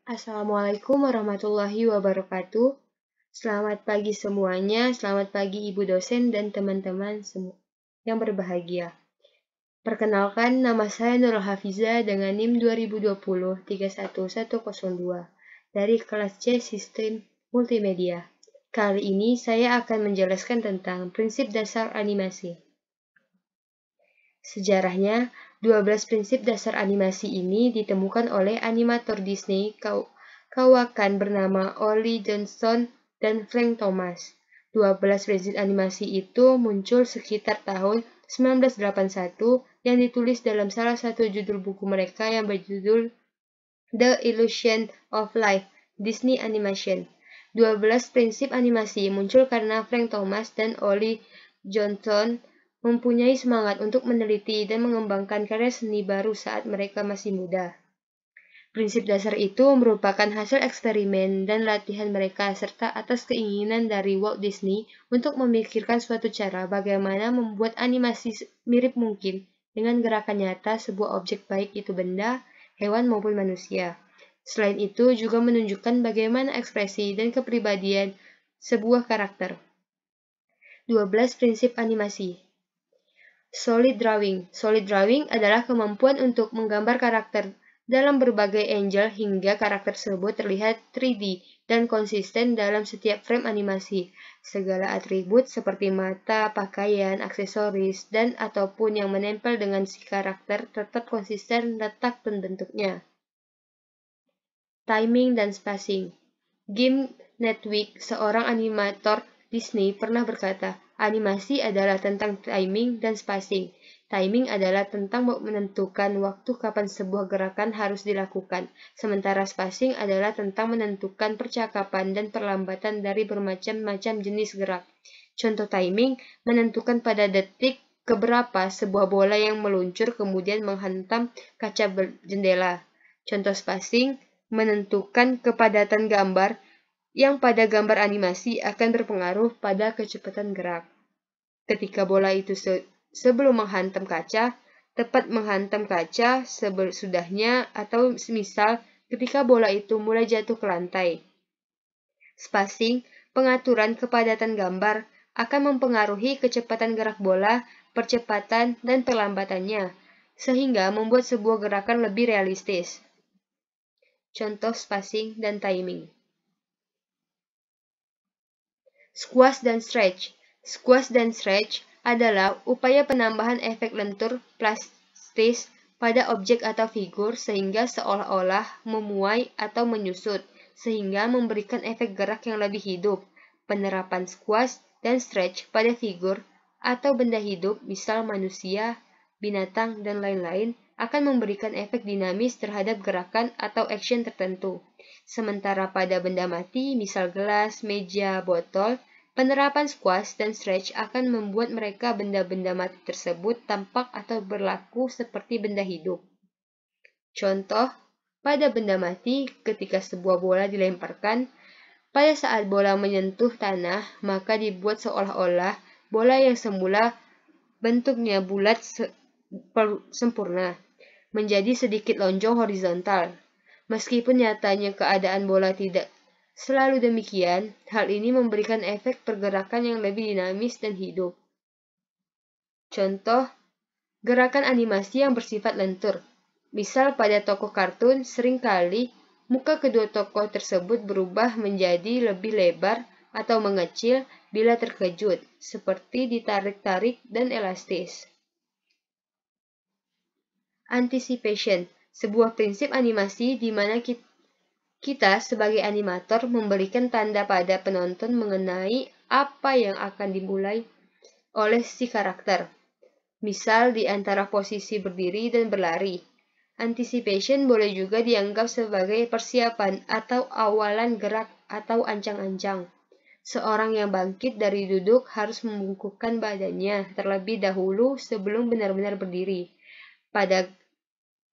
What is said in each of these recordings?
Assalamualaikum warahmatullahi wabarakatuh. Selamat pagi semuanya, selamat pagi Ibu dosen dan teman-teman semua yang berbahagia. Perkenalkan, nama saya Nurul Hafiza dengan NIM 2020-31102 dari kelas C Sistem Multimedia. Kali ini saya akan menjelaskan tentang prinsip dasar animasi. Sejarahnya, 12 prinsip dasar animasi ini ditemukan oleh animator Disney kawakan bernama Ollie Johnston dan Frank Thomas. 12 prinsip animasi itu muncul sekitar tahun 1981 yang ditulis dalam salah satu judul buku mereka yang berjudul The Illusion of Life, Disney Animation. 12 prinsip animasi muncul karena Frank Thomas dan Ollie Johnston mempunyai semangat untuk meneliti dan mengembangkan karya seni baru saat mereka masih muda. Prinsip dasar itu merupakan hasil eksperimen dan latihan mereka serta atas keinginan dari Walt Disney untuk memikirkan suatu cara bagaimana membuat animasi mirip mungkin dengan gerakan nyata sebuah objek baik itu benda, hewan maupun manusia. Selain itu juga menunjukkan bagaimana ekspresi dan kepribadian sebuah karakter. 12 prinsip animasi. Solid drawing. Solid drawing adalah kemampuan untuk menggambar karakter dalam berbagai angle hingga karakter tersebut terlihat 3D dan konsisten dalam setiap frame animasi. Segala atribut seperti mata, pakaian, aksesoris, dan ataupun yang menempel dengan si karakter tetap konsisten letak dan bentuknya. Timing dan spacing. Jim Netwick, seorang animator Disney, pernah berkata, animasi adalah tentang timing dan spacing. Timing adalah tentang menentukan waktu kapan sebuah gerakan harus dilakukan, sementara spacing adalah tentang menentukan percakapan dan perlambatan dari bermacam-macam jenis gerak. Contoh timing menentukan pada detik keberapa sebuah bola yang meluncur kemudian menghantam kaca jendela. Contoh spacing menentukan kepadatan gambar yang pada gambar animasi akan berpengaruh pada kecepatan gerak. Ketika bola itu sebelum menghantam kaca, tepat menghantam kaca sesudahnya, atau misal ketika bola itu mulai jatuh ke lantai. Spacing, pengaturan kepadatan gambar, akan mempengaruhi kecepatan gerak bola, percepatan, dan perlambatannya, sehingga membuat sebuah gerakan lebih realistis. Contoh spacing dan timing. Squash dan stretch. Squash dan stretch adalah upaya penambahan efek lentur plastis pada objek atau figur sehingga seolah-olah memuai atau menyusut, sehingga memberikan efek gerak yang lebih hidup. Penerapan squash dan stretch pada figur atau benda hidup, misal manusia, binatang, dan lain-lain, akan memberikan efek dinamis terhadap gerakan atau action tertentu. Sementara pada benda mati, misal gelas, meja, botol, penerapan squash dan stretch akan membuat mereka benda-benda mati tersebut tampak atau berlaku seperti benda hidup. Contoh, pada benda mati, ketika sebuah bola dilemparkan, pada saat bola menyentuh tanah, maka dibuat seolah-olah bola yang semula bentuknya bulat sempurna, menjadi sedikit lonjong horizontal. Meskipun nyatanya keadaan bola tidak selalu demikian, hal ini memberikan efek pergerakan yang lebih dinamis dan hidup. Contoh, gerakan animasi yang bersifat lentur. Misal pada tokoh kartun, seringkali muka kedua tokoh tersebut berubah menjadi lebih lebar atau mengecil bila terkejut, seperti ditarik-tarik dan elastis. Anticipation, sebuah prinsip animasi di mana kita sebagai animator memberikan tanda pada penonton mengenai apa yang akan dimulai oleh si karakter. Misal di antara posisi berdiri dan berlari. Anticipation boleh juga dianggap sebagai persiapan atau awalan gerak atau ancang-ancang. Seorang yang bangkit dari duduk harus membungkukkan badannya terlebih dahulu sebelum benar-benar berdiri. Pada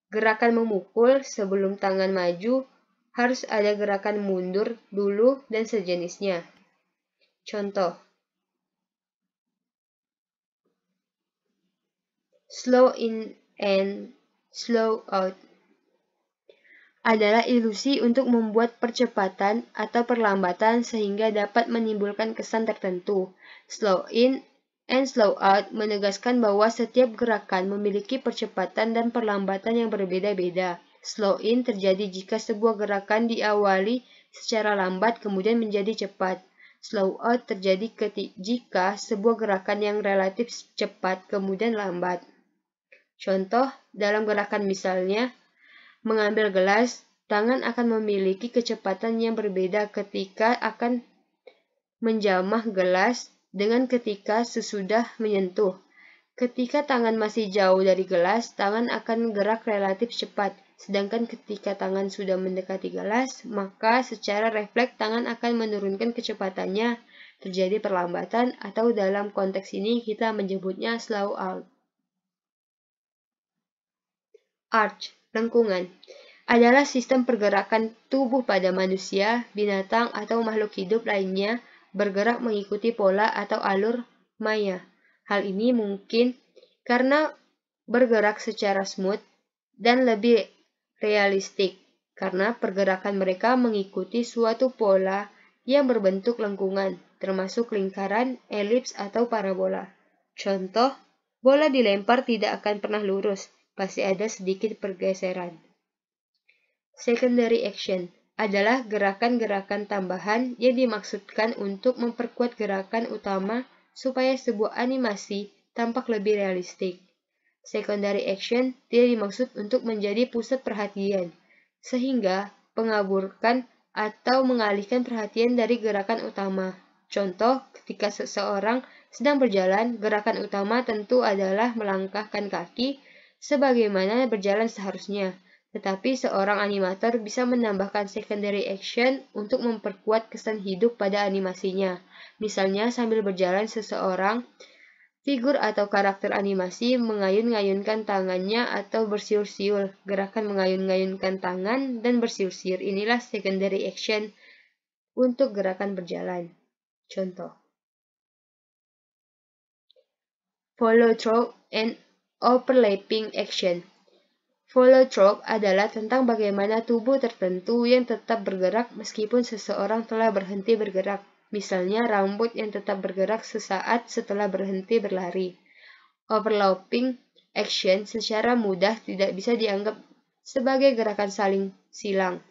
gerakan memukul, sebelum tangan maju, harus ada gerakan mundur dulu dan sejenisnya. Contoh, slow in and slow out. adalah ilusi untuk membuat percepatan atau perlambatan sehingga dapat menimbulkan kesan tertentu. Slow in and slow out menegaskan bahwa setiap gerakan memiliki percepatan dan perlambatan yang berbeda-beda. Slow in terjadi jika sebuah gerakan diawali secara lambat kemudian menjadi cepat. Slow out terjadi jika sebuah gerakan yang relatif cepat kemudian lambat. Contoh, dalam gerakan misalnya, mengambil gelas, tangan akan memiliki kecepatan yang berbeda ketika akan menjamah gelas dengan ketika sesudah menyentuh. Ketika tangan masih jauh dari gelas, tangan akan gerak relatif cepat. Sedangkan ketika tangan sudah mendekati gelas, maka secara refleks tangan akan menurunkan kecepatannya. Terjadi perlambatan atau dalam konteks ini kita menyebutnya slow out. Arch, lengkungan, adalah sistem pergerakan tubuh pada manusia, binatang, atau makhluk hidup lainnya bergerak mengikuti pola atau alur maya. Hal ini mungkin karena bergerak secara smooth dan lebih realistik, karena pergerakan mereka mengikuti suatu pola yang berbentuk lengkungan, termasuk lingkaran, elips, atau parabola. Contoh, bola dilempar tidak akan pernah lurus, pasti ada sedikit pergeseran. Secondary action adalah gerakan-gerakan tambahan yang dimaksudkan untuk memperkuat gerakan utama supaya sebuah animasi tampak lebih realistik. Secondary action tidak dimaksud untuk menjadi pusat perhatian, sehingga mengaburkan atau mengalihkan perhatian dari gerakan utama. Contoh, ketika seseorang sedang berjalan, gerakan utama tentu adalah melangkahkan kaki sebagaimana berjalan seharusnya. Tetapi seorang animator bisa menambahkan secondary action untuk memperkuat kesan hidup pada animasinya. Misalnya sambil berjalan seseorang, figur atau karakter animasi mengayun-ngayunkan tangannya atau bersiul-siul. Gerakan mengayun-ngayunkan tangan dan bersiul-siul inilah secondary action untuk gerakan berjalan. Contoh, follow through and overlapping action. Follow through adalah tentang bagaimana tubuh tertentu yang tetap bergerak meskipun seseorang telah berhenti bergerak. Misalnya rambut yang tetap bergerak sesaat setelah berhenti berlari. Overlapping action secara mudah tidak bisa dianggap sebagai gerakan saling silang.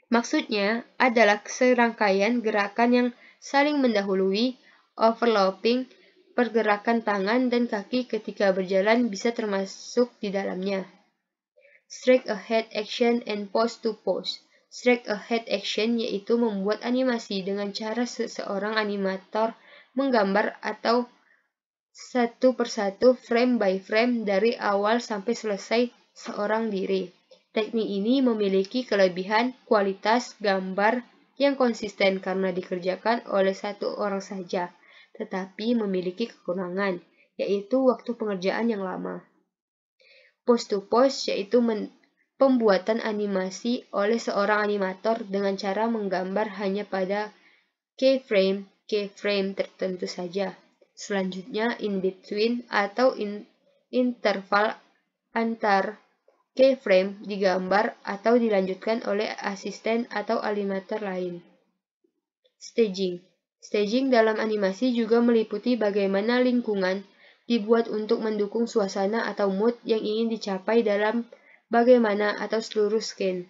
Maksudnya adalah serangkaian gerakan yang saling mendahului. Overlapping pergerakan tangan dan kaki ketika berjalan bisa termasuk di dalamnya. Straight ahead action and pose to pose. Straight ahead action yaitu membuat animasi dengan cara seseorang animator menggambar atau satu persatu frame by frame dari awal sampai selesai seorang diri. Teknik ini memiliki kelebihan kualitas gambar yang konsisten karena dikerjakan oleh satu orang saja, tetapi memiliki kekurangan, yaitu waktu pengerjaan yang lama. Pose to pose yaitu pembuatan animasi oleh seorang animator dengan cara menggambar hanya pada keyframe tertentu saja. Selanjutnya, in between atau interval antar keyframe digambar atau dilanjutkan oleh asisten atau animator lain. Staging. Staging dalam animasi juga meliputi bagaimana lingkungan dibuat untuk mendukung suasana atau mood yang ingin dicapai dalam bagaimana atau seluruh scene.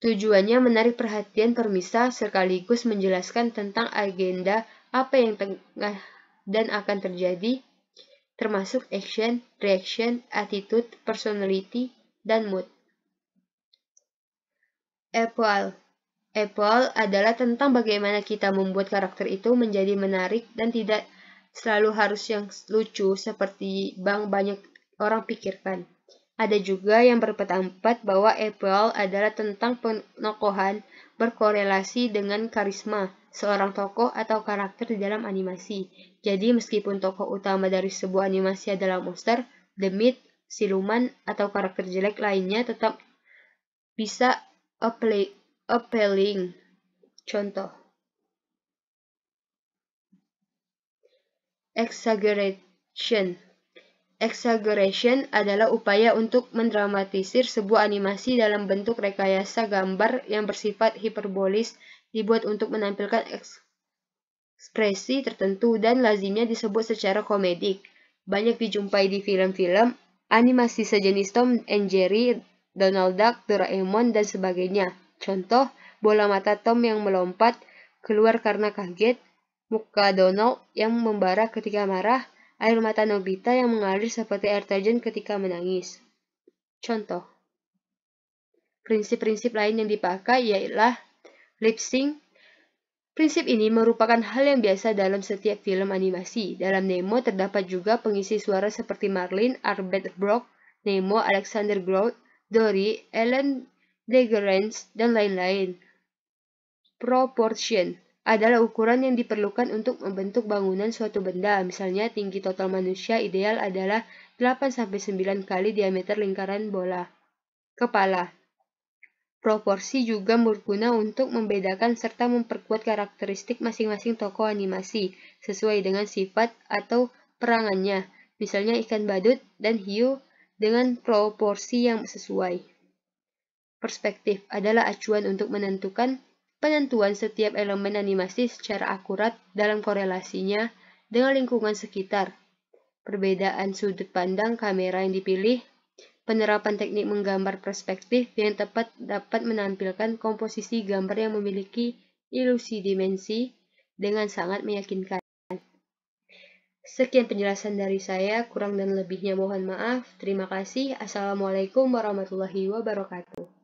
Tujuannya menarik perhatian permisa sekaligus menjelaskan tentang agenda apa yang tengah dan akan terjadi, termasuk action, reaction, attitude, personality, dan mood. Appeal adalah tentang bagaimana kita membuat karakter itu menjadi menarik dan tidak selalu harus yang lucu seperti banyak orang pikirkan. Ada juga yang berpendapat bahwa appeal adalah tentang penokohan berkorelasi dengan karisma seorang tokoh atau karakter di dalam animasi. Jadi meskipun tokoh utama dari sebuah animasi adalah monster, demit, siluman, atau karakter jelek lainnya tetap bisa appealing. Contoh, exaggeration. Exaggeration adalah upaya untuk mendramatisir sebuah animasi dalam bentuk rekayasa gambar yang bersifat hiperbolis, dibuat untuk menampilkan ekspresi tertentu dan lazimnya disebut secara komedik. Banyak dijumpai di film-film animasi sejenis Tom and Jerry, Donald Duck, Doraemon, dan sebagainya. Contoh, bola mata Tom yang melompat keluar karena kaget, muka Donald yang membara ketika marah, air mata Nobita yang mengalir seperti air terjun ketika menangis. Contoh. Prinsip-prinsip lain yang dipakai ialah lip sync. Prinsip ini merupakan hal yang biasa dalam setiap film animasi. Dalam Nemo terdapat juga pengisi suara seperti Marlin, Arbet Brock, Nemo, Alexander Grodd, Dory, Ellen DeGeneres, dan lain-lain. Proportion adalah ukuran yang diperlukan untuk membentuk bangunan suatu benda. Misalnya, tinggi total manusia ideal adalah 8-9 kali diameter lingkaran bola kepala. Proporsi juga berguna untuk membedakan serta memperkuat karakteristik masing-masing tokoh animasi sesuai dengan sifat atau perangannya. Misalnya ikan badut dan hiu dengan proporsi yang sesuai. Perspektif adalah acuan untuk menentukan penentuan setiap elemen animasi secara akurat dalam korelasinya dengan lingkungan sekitar. Perbedaan sudut pandang kamera yang dipilih, penerapan teknik menggambar perspektif yang tepat dapat menampilkan komposisi gambar yang memiliki ilusi dimensi dengan sangat meyakinkan. Sekian penjelasan dari saya, kurang dan lebihnya mohon maaf. Terima kasih. Assalamualaikum warahmatullahi wabarakatuh.